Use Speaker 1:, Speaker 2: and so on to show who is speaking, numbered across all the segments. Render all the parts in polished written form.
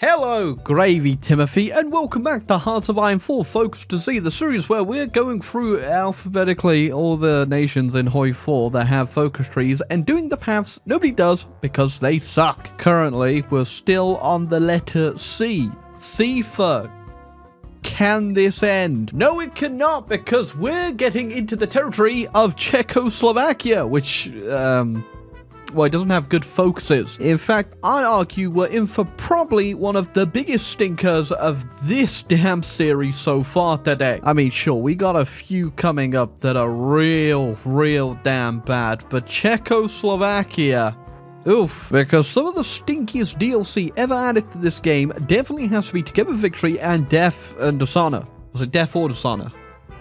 Speaker 1: Hello, Gravy Timothy, and welcome back to Hearts of Iron 4 Focus to See, the series where we're going through alphabetically all the nations in Hoi 4 that have focus trees and doing the paths nobody does because they suck. Currently, we're still on the letter C. C for can this end? No, it cannot, because we're getting into the territory of Czechoslovakia, which, well, it doesn't have good focuses. In fact, I'd argue we're in for probably one of the biggest stinkers of this damn series so far today. I mean, sure, we got a few coming up that are real damn bad, but Czechoslovakia, oof, because some of the stinkiest DLC ever added to this game definitely has to be Together Victory and Death and Dishonor. Was it Death or Dishonor?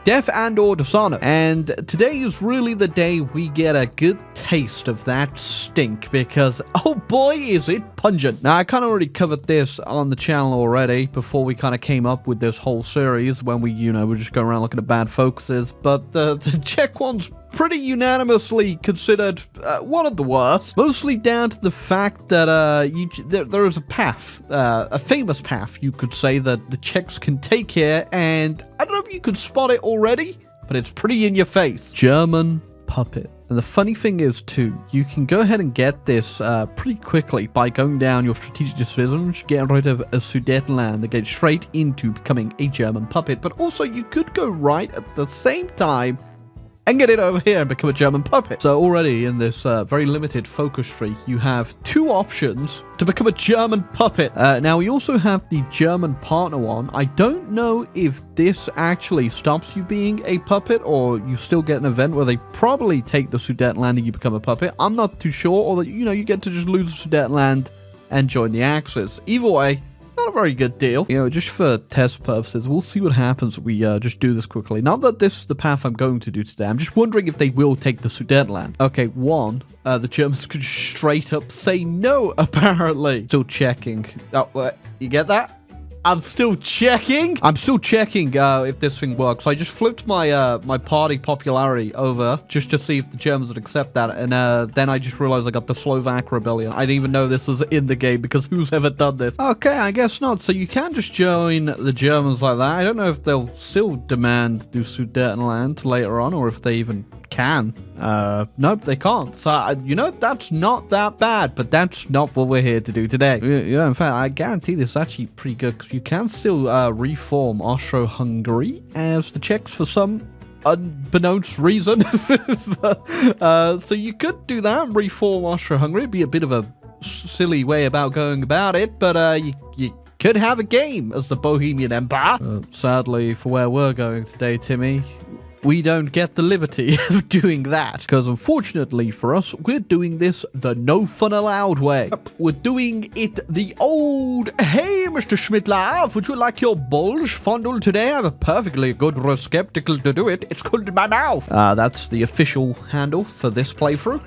Speaker 1: Death and or Dishonor. And today is really the day we get a good taste of that stink, because oh boy is it pungent. Now I kind of already covered this on the channel already before we kind of came up with this whole series when we, you know, we're just going around looking at bad focuses, but the Czech one's pretty unanimously considered one of the worst, mostly down to the fact that there is a path, a famous path, you could say, that the Czechs can take here, and I don't know if you could spot it already, but it's pretty in your face. German puppet. And the funny thing is, too, you can go ahead and get this pretty quickly by going down your strategic decisions, getting rid of a Sudetenland, and get straight into becoming a German puppet. But also, you could go right at the same time and get it over here and become a German puppet. So already in this very limited focus tree, you have two options to become a German puppet. Now, we also have the German partner one. I don't know if this actually stops you being a puppet, or you still get an event where they probably take the Sudetenland and you become a puppet. I'm not too sure, or that, you know, you get to just lose the Sudetenland and join the Axis. Either way, not a very good deal. You know, just for test purposes, we'll see what happens if we just do this quickly. Not that this is the path I'm going to do today. I'm just wondering if they will take the Sudetenland. Okay, one, the Germans could straight up say no, apparently. Still checking. Oh, what? You get that? I'm still checking. I'm still checking if this thing works. I just flipped my my party popularity over just to see if the Germans would accept that, and then I just realized I got the Slovak rebellion. I didn't even know this was in the game, because who's ever done this? Okay, I guess not. So you can just join the Germans like that. I don't know if they'll still demand the Sudetenland later on, or if they even can. Nope, they can't. So, you know, that's not that bad, but that's not what we're here to do today. Yeah, in fact, I guarantee this is actually pretty good, because you can still reform Austro-Hungary as the Czechs for some unbeknownst reason. So you could do that and reform Austro-Hungary. It'd be a bit of a silly way about going about it, but you could have a game as the Bohemian Empire. Sadly, for where we're going today, Timmy, we don't get the liberty of doing that, because unfortunately for us, we're doing this the no fun allowed way. We're doing it the old, hey, Mr. Schmidtlav, would you like your bulge fondled today? I have a perfectly good receptacle to do it. It's cold in my mouth. That's the official handle for this playthrough,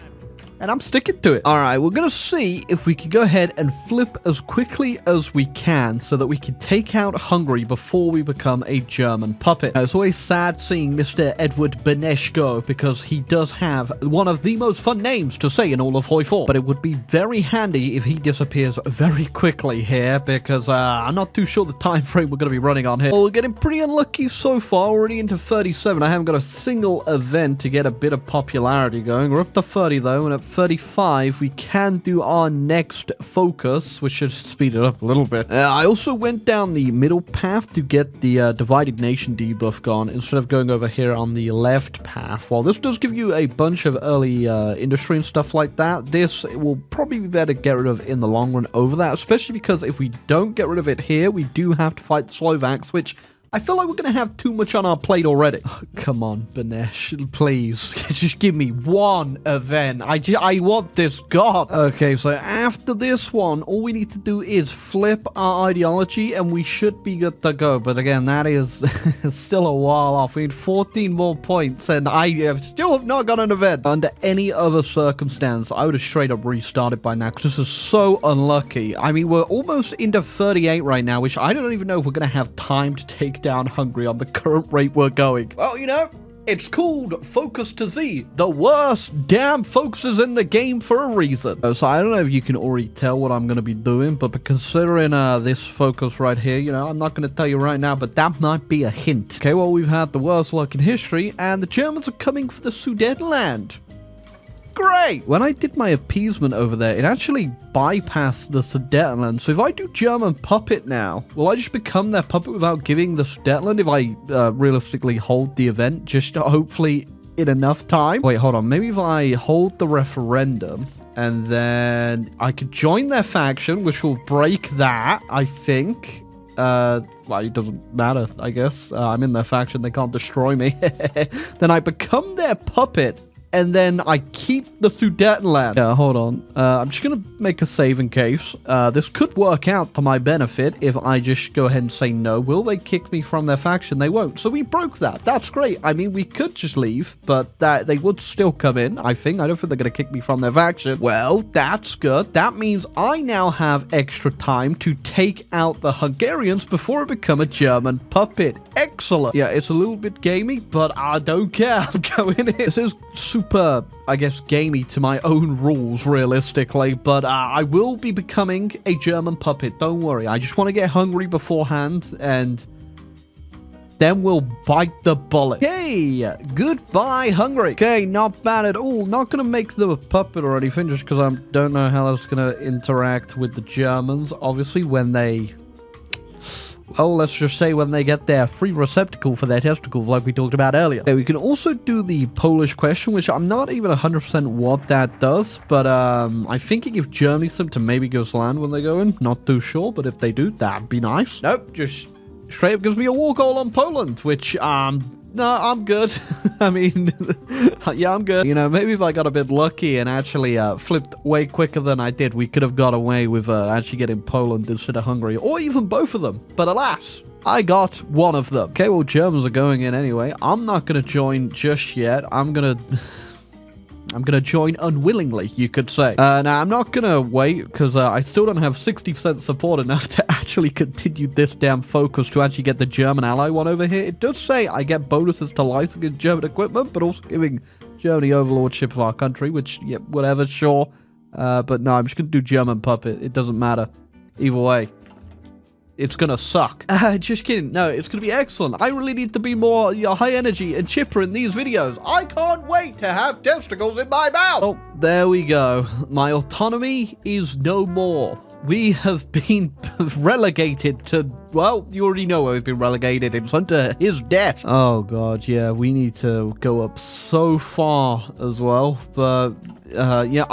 Speaker 1: and I'm sticking to it. All right, we're going to see if we can go ahead and flip as quickly as we can so that we can take out Hungary before we become a German puppet. Now, it's always sad seeing Mr. Edward Benesh go, because he does have one of the most fun names to say in all of Hoi 4. But it would be very handy if he disappears very quickly here, because I'm not too sure the time frame we're going to be running on here. Well, we're getting pretty unlucky so far, already into 37. I haven't got a single event to get a bit of popularity going. We're up to 30 though, and at 35 we can do our next focus, which should speed it up a little bit. I also went down the middle path to get the divided nation debuff gone, instead of going over here on the left path. While this does give you a bunch of early industry and stuff like that, this will probably be better to get rid of in the long run over that, especially because if we don't get rid of it here, we do have to fight the Slovaks, which I feel like we're going to have too much on our plate already. Oh, come on, Benesh, please. Just give me one event. I want this gone. Okay, so after this one, all we need to do is flip our ideology, and we should be good to go. But again, that is still a while off. We need 14 more points, and I still have not got an event. Under any other circumstance, I would have straight up restarted by now, because this is so unlucky. I mean, we're almost into 38 right now, which I don't even know if we're going to have time to take down Hungary on the current rate we're going. Well, you know, It's called Focus to Z, the worst damn focuses in the game for a reason. So I don't know if you can already tell what I'm going to be doing, but considering this focus right here, you know, I'm not going to tell you right now, but that might be a hint. Okay, well, we've had the worst luck in history, and the Germans are coming for the Sudetenland. Great! When I did my appeasement over there, it actually bypassed the Sudetenland. So if I do German puppet now, will I just become their puppet without giving the Sudetenland if I realistically hold the event, just hopefully in enough time? Wait, hold on. Maybe if I hold the referendum and then I could join their faction, which will break that, I think. Well, it doesn't matter, I guess. I'm in their faction. They can't destroy me. Then I become their puppet. And then I keep the Sudetenland. Yeah, hold on. I'm just going to make a save in case. This could work out to my benefit if I just go ahead and say no. Will they kick me from their faction? They won't. So we broke that. That's great. I mean, we could just leave, but they would still come in, I think. I don't think they're going to kick me from their faction. Well, that's good. That means I now have extra time to take out the Hungarians before I become a German puppet. Excellent. Yeah, it's a little bit gamey, but I don't care. I'm going in. This is super, I guess, gamey to my own rules, realistically, but I will be becoming a German puppet. Don't worry. I just want to get hungry beforehand, and then we'll bite the bullet. Hey, goodbye, Hungary. Okay, not bad at all. Not going to make the puppet or anything, just because I don't know how that's going to interact with the Germans, obviously, when they... Well, let's just say when they get their free receptacle for their testicles, like we talked about earlier. Okay, we can also do the Polish question, which I'm not even 100% what that does, but I think it gives Germany something to maybe go land when they go in. Not too sure, but if they do, that'd be nice. Nope, just straight up gives me a war goal on Poland, which, no, I'm good. I mean, yeah, I'm good. You know, maybe if I got a bit lucky and actually flipped way quicker than I did, we could have got away with actually getting Poland instead of Hungary, or even both of them. But alas, I got one of them. Okay, well, Germans are going in anyway. I'm not going to join just yet. I'm going to join unwillingly, you could say. Now, I'm not going to wait, because I still don't have 60% support enough to actually continue this damn focus to actually get the German ally one over here. It does say I get bonuses to licensing German equipment, but also giving Germany overlordship of our country, which, yeah, whatever, sure. But no, I'm just going to do German puppet. It doesn't matter. Either way. It's gonna suck. Just kidding. No, it's gonna be excellent. I really need to be more high energy and chipper in these videos. I can't wait to have testicles in my mouth. Oh, there we go. My autonomy is no more. We have been relegated to, well, you already know where we've been relegated. It's under his debt. Oh, God, yeah, we need to go up so far as well. But, yeah,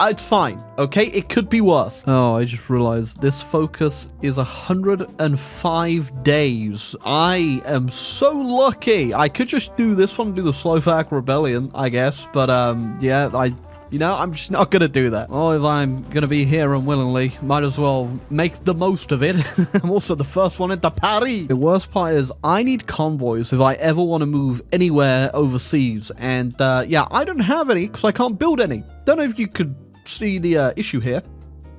Speaker 1: it's fine, okay? It could be worse. Oh, I just realized this focus is 105 days. I am so lucky. I could just do this one, do the Slovak Rebellion, I guess. But, yeah, you know, I'm just not going to do that. Oh, if I'm going to be here unwillingly, might as well make the most of it. I'm also the first one into Paris. The worst part is I need convoys if I ever want to move anywhere overseas. And, yeah, I don't have any because I can't build any. Don't know if you could see the issue here.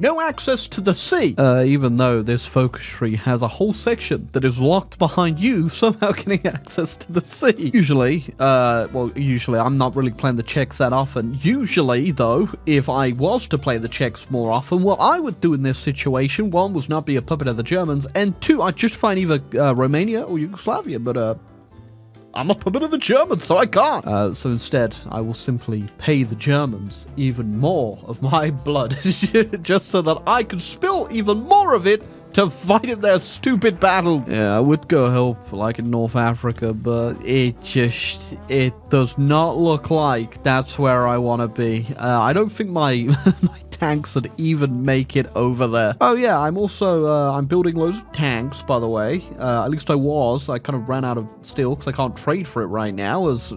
Speaker 1: No access to the sea. Even though this focus tree has a whole section that is locked behind you somehow getting access to the sea. Usually, I'm not really playing the Czechs that often. Usually, though, if I was to play the Czechs more often, what I would do in this situation, one, was not be a puppet of the Germans, and two, I'd just find either Romania or Yugoslavia, but, I'm a puppet of the Germans, so I can't. So instead, I will simply pay the Germans even more of my blood, just so that I can spill even more of it to fight in their stupid battle. Yeah, I would go help, like in North Africa, but it does not look like that's where I want to be. I don't think my tanks would even make it over there. Oh yeah, I'm also I'm building loads of tanks, by the way. At least I was. I kind of ran out of steel because I can't trade for it right now as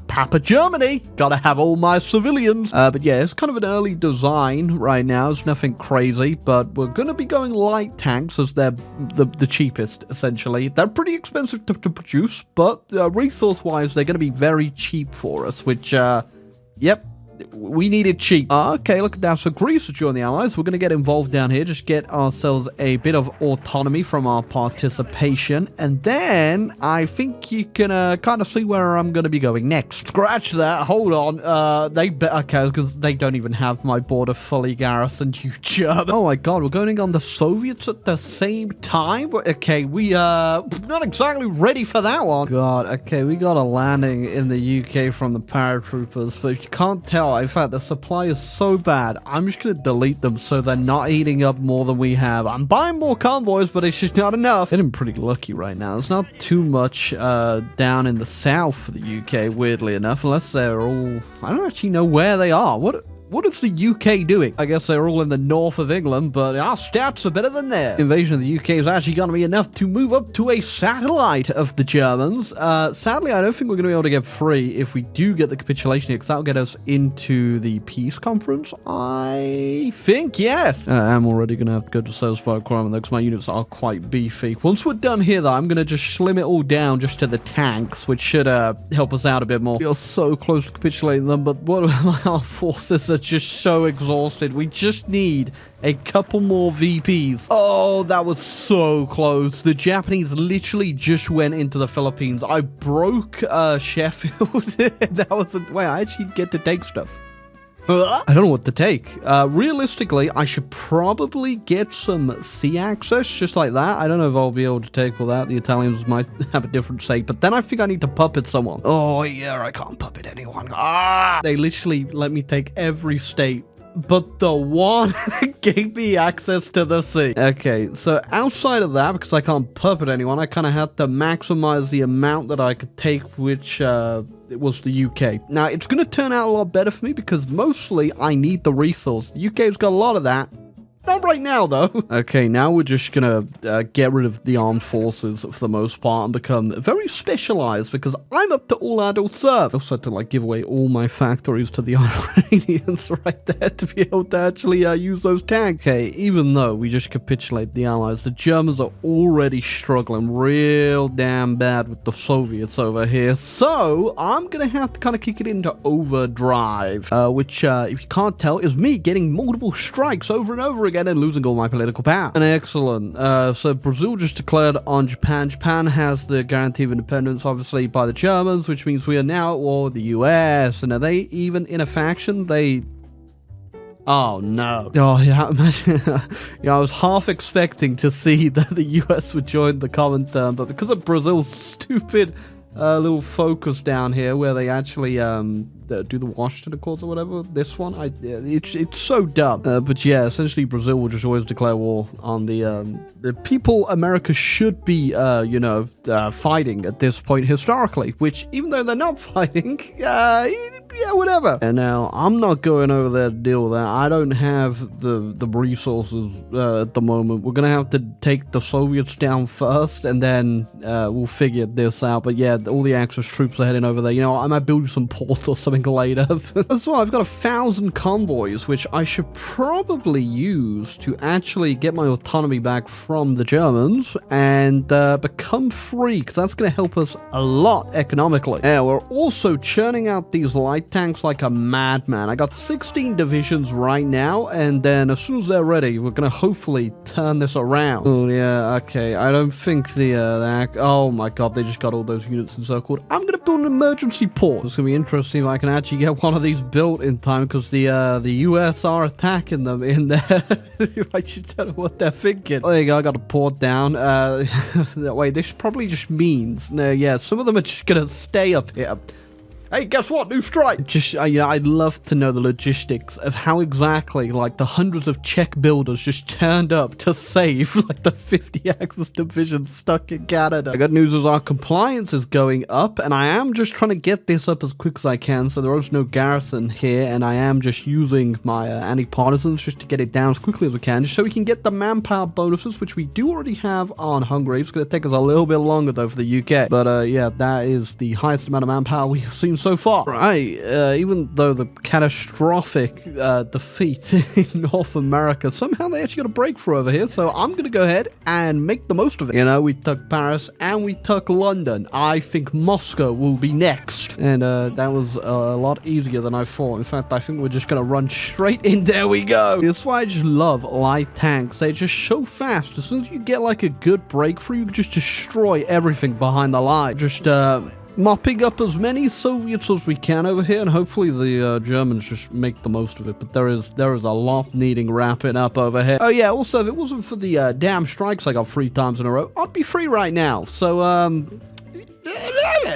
Speaker 1: Papa Germany. Gotta have all my civilians. But yeah, it's kind of an early design right now. It's nothing crazy, but we're gonna be going light tanks as they're the cheapest, essentially. They're pretty expensive to produce, but resource-wise, they're gonna be very cheap for us, which, yep, we need it cheap. Okay, look at that. So Greece has joined the Allies. We're going to get involved down here. Just get ourselves a bit of autonomy from our participation. And then I think you can kind of see where I'm going to be going next. Scratch that. Hold on. Okay, because they don't even have my border fully garrisoned, you German. Oh my god, we're going on the Soviets at the same time? Okay, we not exactly ready for that one. God, okay, we got a landing in the UK from the paratroopers, but if you can't tell, in fact, the supply is so bad, I'm just going to delete them so they're not eating up more than we have. I'm buying more convoys, but it's just not enough. Getting pretty lucky right now. There's not too much down in the south for the UK, weirdly enough, unless they're all... I don't actually know where they are. What is the UK doing? I guess they're all in the north of England, but our stats are better than theirs. Invasion of the UK is actually going to be enough to move up to a satellite of the Germans. Sadly, I don't think we're going to be able to get free if we do get the capitulation here, because that'll get us into the peace conference, I think, yes. I'm already going to have to go to sales by requirement, though, because my units are quite beefy. Once we're done here, though, I'm going to just slim it all down just to the tanks, which should help us out a bit more. We are so close to capitulating them, but what our forces are just so exhausted. We just need a couple more VPs. Oh, that was so close. The Japanese literally just went into the Philippines. I broke Sheffield. That was wait, I actually get to take stuff. I don't know what to take. Realistically, I should probably get some sea access, just like that. I don't know if I'll be able to take all that. The Italians might have a different say, but then I think I need to puppet someone. Oh, yeah, I can't puppet anyone. They literally let me take every state, but the one that gave me access to the sea. Okay, so outside of that, because I can't puppet anyone, I kind of had to maximize the amount that I could take, which it was the UK. Now, it's going to turn out a lot better for me because mostly I need the resource. The UK's got a lot of that. Not right now, though. Okay, now we're just gonna get rid of the armed forces for the most part and become very specialized because I'm up to all adult serve. I also had to like give away all my factories to the Iranians right there to be able to actually use those tanks. Okay, even though we just capitulate the Allies, the Germans are already struggling real damn bad with the Soviets over here. So I'm gonna have to kind of kick it into overdrive, which if you can't tell is me getting multiple strikes over and over again and losing all my political power. And excellent. So Brazil just declared on Japan. Japan has the guarantee of independence, obviously, by the Germans, which means we are now at war with the US. And are they even in a faction? Oh, no. Oh, yeah, imagine. Yeah, I was half expecting to see that the US would join the common term, but because of Brazil's stupid little focus down here where they actually do the Washington Accords or whatever, this one, it's so dumb. But yeah, essentially Brazil will just always declare war on the people America should be, fighting at this point historically, which even though they're not fighting, yeah, whatever. And now I'm not going over there to deal with that. I don't have the resources at the moment. We're gonna have to take the Soviets down first, and then we'll figure this out. But yeah, all the Axis troops are heading over there. You know, I might build some ports or something later. As well, I've got 1,000 convoys, which I should probably use to actually get my autonomy back from the Germans and become free, because that's going to help us a lot economically. Yeah, we're also churning out these light tanks like a madman. I got 16 divisions right now, and then as soon as they're ready, we're going to hopefully turn this around. Oh, yeah, okay. I don't think oh my god, they just got all those units encircled. I'm going to build an emergency port. It's going to be interesting if I can actually get one of these built in time, because the US are attacking them in there. I just don't know what they're thinking. Oh, there you go, I got a port down. Wait, this probably just means, no, yeah, some of them are just going to stay up here. Hey, guess what? New strike! Just, I'd love to know the logistics of how exactly, like, the hundreds of Czech builders just turned up to save, like, the 50 Axis divisions stuck in Canada. The good news is our compliance is going up, and I am just trying to get this up as quick as I can, so there is no garrison here, and I am just using my anti-partisans just to get it down as quickly as we can, just so we can get the manpower bonuses, which we do already have on Hungary. It's going to take us a little bit longer, though, for the UK. But, yeah, that is the highest amount of manpower we have seen so far. Right, even though the catastrophic defeat in North America, somehow they actually got a breakthrough over here, so I'm gonna go ahead and make the most of it. You know, we took Paris and we took London. I think Moscow will be next, and that was a lot easier than I thought. In fact, I think we're just gonna run straight in. There we go. That's why I just love light tanks. They're just so fast. As soon as you get like a good breakthrough, you can just destroy everything behind the line. Just mopping up as many Soviets as we can over here, and hopefully the Germans just make the most of it. But there is a lot needing wrapping up over here. Oh yeah, also if it wasn't for the damn strikes I got 3 times in a row, I'd be free right now. So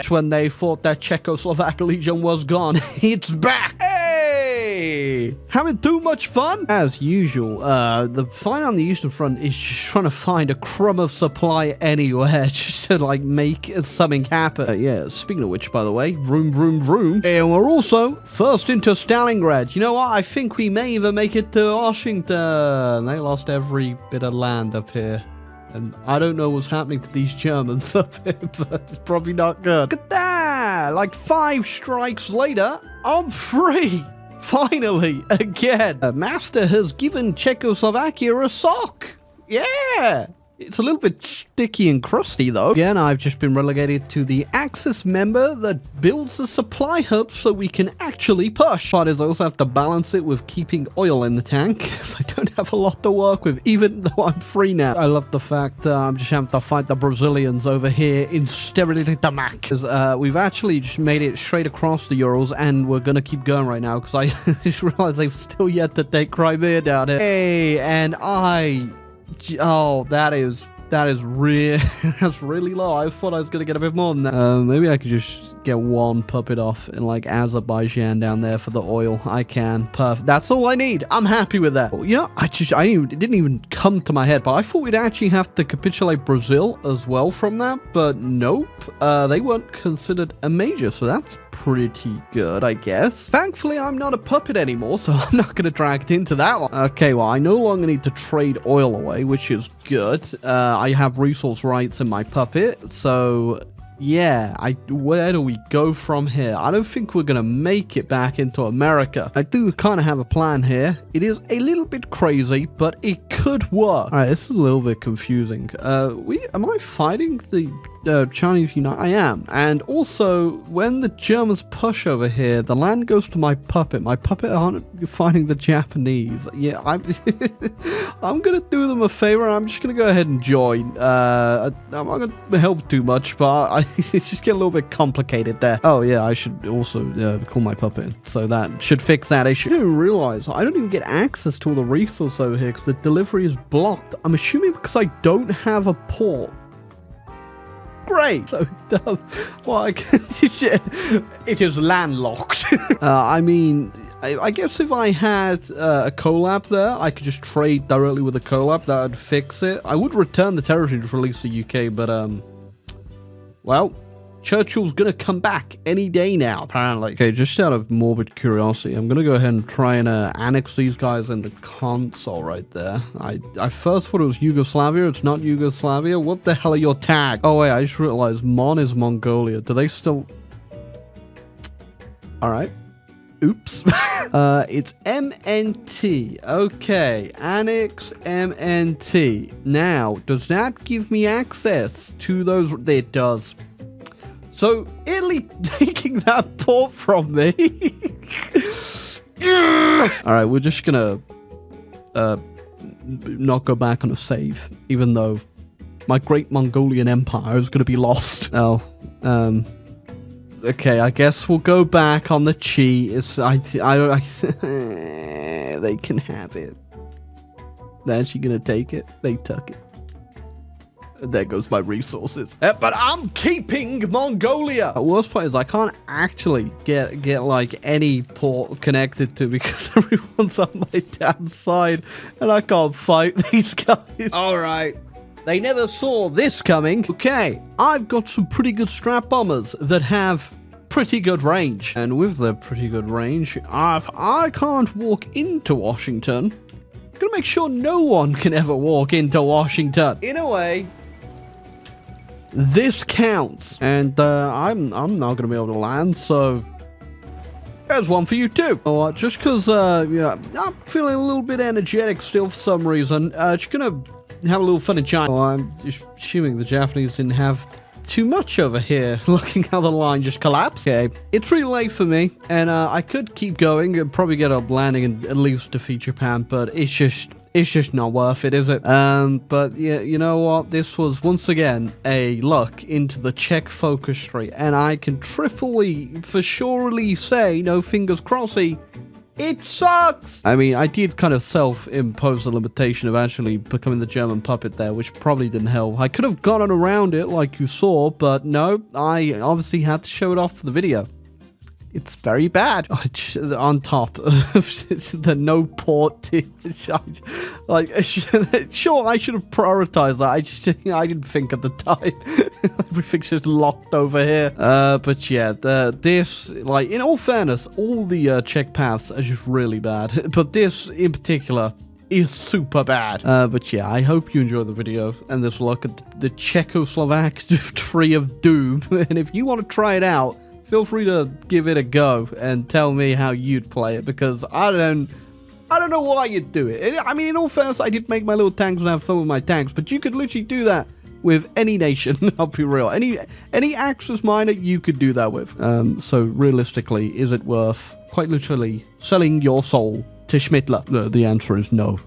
Speaker 1: when they thought that Czechoslovak Legion was gone, it's back. Hey, having too much fun? As usual, the fight on the Eastern Front is just trying to find a crumb of supply anywhere just to, like, make something happen. Yeah, speaking of which, by the way, vroom, vroom, vroom. And we're also first into Stalingrad. You know what? I think we may even make it to Washington. They lost every bit of land up here. And I don't know what's happening to these Germans up here, but it's probably not good. Look at that! Like 5 strikes later, I'm free! Finally, again. Master has given Czechoslovakia a sock. Yeah! It's a little bit sticky and crusty, though. Again, I've just been relegated to the Axis member that builds the supply hub so we can actually push. But I also have to balance it with keeping oil in the tank, because I don't have a lot to work with, even though I'm free now. I love the fact I'm just having to fight the Brazilians over here in Sterilitamak, because we've actually just made it straight across the Urals, and we're going to keep going right now, because I just realized they've still yet to take Crimea down here. Hey, and oh, that's really low. I thought I was gonna get a bit more than that. Maybe I could just get 1 puppet off in like Azerbaijan down there for the oil. I can. Perfect. That's all I need. I'm happy with that. You know, it didn't even come to my head, but I thought we'd actually have to capitulate Brazil as well from that, but nope. They weren't considered a major, so that's pretty good, I guess. Thankfully, I'm not a puppet anymore, so I'm not going to drag it into that one. Okay, well, I no longer need to trade oil away, which is good. I have resource rights in my puppet, so yeah, where do we go from here? I don't think we're going to make it back into America. I do kind of have a plan here. It is a little bit crazy, but it could work. All right, this is a little bit confusing. Am I fighting the Chinese Unite? I am. And also, when the Germans push over here, the land goes to my puppet. My puppet aren't fighting the Japanese. Yeah, I'm going to do them a favor. I'm just going to go ahead and join. I'm not going to help too much, but it's just getting a little bit complicated there. Oh, yeah, I should also call my puppet. So that should fix that issue. I didn't realize I don't even get access to all the resources over here because the delivery is blocked. I'm assuming because I don't have a port. Great. So dumb. Well, it is landlocked. I mean, I guess if I had a collab there, I could just trade directly with a collab. That would fix it. I would return the territory to release the UK, but well, Churchill's gonna come back any day now, apparently. Okay, just out of morbid curiosity, I'm gonna go ahead and try and annex these guys in the console right there. I first thought it was Yugoslavia. It's not Yugoslavia. What the hell are your tags? Oh wait, I just realized Mon is Mongolia. Do they still... Alright. Oops. It's MNT. Okay, annex MNT. Now, does that give me access to those? It does. So, Italy taking that port from me. Alright, we're just gonna not go back on a save, even though my great Mongolian empire is gonna be lost. Oh, okay, I guess we'll go back on the cheat. They can have it. They're actually gonna take it. They took it. There goes my resources. But I'm keeping Mongolia. The worst part is I can't actually get like any port connected to because everyone's on my damn side and I can't fight these guys. All right. They never saw this coming. Okay, I've got some pretty good strap bombers that have pretty good range. And with the pretty good range, if I can't walk into Washington, I'm gonna make sure no one can ever walk into Washington. In a way, this counts. And I'm not gonna be able to land, so There's one for you too. Oh, just because, yeah, I'm feeling a little bit energetic still for some reason. Just gonna have a little fun in China. Oh, I'm just assuming the Japanese didn't have too much over here. Looking how the line just collapsed. Okay, it's pretty late for me, and I could keep going and probably get up landing and at least defeat Japan, but it's just not worth it, is it? But yeah, you know what? This was once again a luck into the Czech focus tree, and I can triply for surely say, no fingers crossy, it sucks! I mean, I did kind of self-impose the limitation of actually becoming the German puppet there, which probably didn't help. I could have gotten around it like you saw, but no, I obviously had to show it off for the video. It's very bad. On top of the no port, like, sure, I should have prioritized that. I didn't think at the time. Everything's just locked over here. But yeah, this, like, in all fairness, all the Czech paths are just really bad. But this in particular is super bad. But yeah, I hope you enjoyed the video and this look at the Czechoslovak Tree of Doom. And if you want to try it out, feel free to give it a go and tell me how you'd play it, because I don't know why you'd do it. I mean, in all fairness, I did make my little tanks and have fun with my tanks, but you could literally do that with any nation. I'll be real. Any Axis miner you could do that with. So realistically, is it worth quite literally selling your soul to Schmittler? The answer is no.